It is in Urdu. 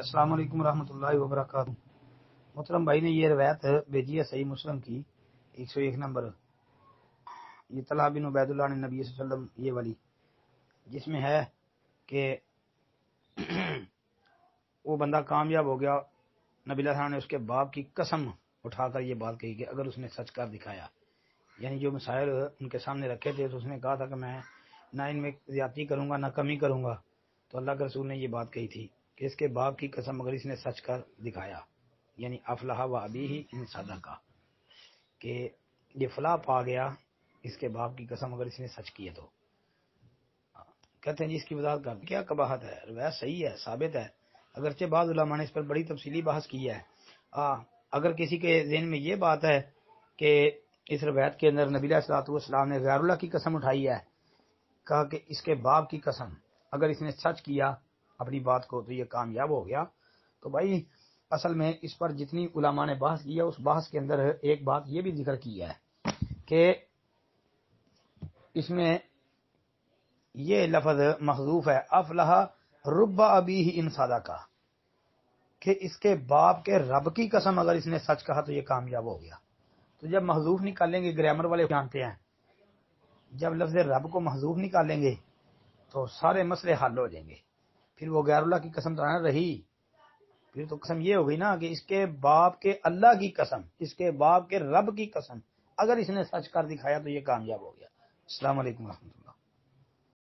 السلام علیکم ورحمۃ اللہ وبرکاتہ۔ محترم بھائی نے یہ روایت بھیجی ہے صحیح مسلم کی 101 نمبر، یہ طلحہ بن عبید اللہ نے نبی صلی اللہ علیہ وسلم یہ والی، جس میں ہے کہ وہ بندہ کامیاب ہو گیا، نبی اللہ نے اس کے باپ کی قسم اٹھا کر یہ بات کہی کہ اگر اس نے سچ کر دکھایا، یعنی جو مسائل ان کے سامنے رکھے تھے تو اس نے کہا تھا کہ میں نہ ان میں زیادتی کروں گا نہ کمی کروں گا، تو اللہ کے رسول نے یہ بات کہی تھی کہ اس کے باپ کی قسم اگر اس نے سچ کر دکھایا، یعنی افلاح و ابیہ ان صدقہ، کہ یہ فلاح پا گیا اس کے باپ کی قسم اگر اس نے سچ کی ہے تو کہتے ہیں جی اس کی وضاحت کر کیا قباحت ہے، روایت صحیح ہے، ثابت ہے، اگرچہ بعض علماء نے اس پر بڑی تفصیلی بحث کی ہے۔ اگر کسی کے ذہن میں یہ بات ہے کہ اس روایت کے اندر نبی علیہ الصلوۃ والسلام نے غیر اللہ کی قسم اٹھائی ہے، کہا کہ اس کے باپ کی قسم اگر اس نے سچ کیا اپنی بات کو تو یہ کامیاب ہو گیا، تو بھائی اصل میں اس پر جتنی علماء نے بحث کی ہے اس بحث کے اندر ایک بات یہ بھی ذکر کی ہے کہ اس میں یہ لفظ محذوف ہے، افلح رب ابیہ ان صدقہ، کہ اس کے باپ کے رب کی قسم اگر اس نے سچ کہا تو یہ کامیاب ہو گیا۔ تو جب محذوف نکالیں گے، گرامر والے جانتے ہیں جب لفظ رب کو محذوف نکالیں گے تو سارے مسئلے حل ہو جائیں گے، پھر وہ غیر اللہ کی قسم تو نہ رہی، پھر تو قسم یہ ہوگی نا کہ اس کے باپ کے اللہ کی قسم، اس کے باپ کے رب کی قسم اگر اس نے سچ کر دکھایا تو یہ کامیاب ہو گیا۔ السلام علیکم ورحمۃ اللہ۔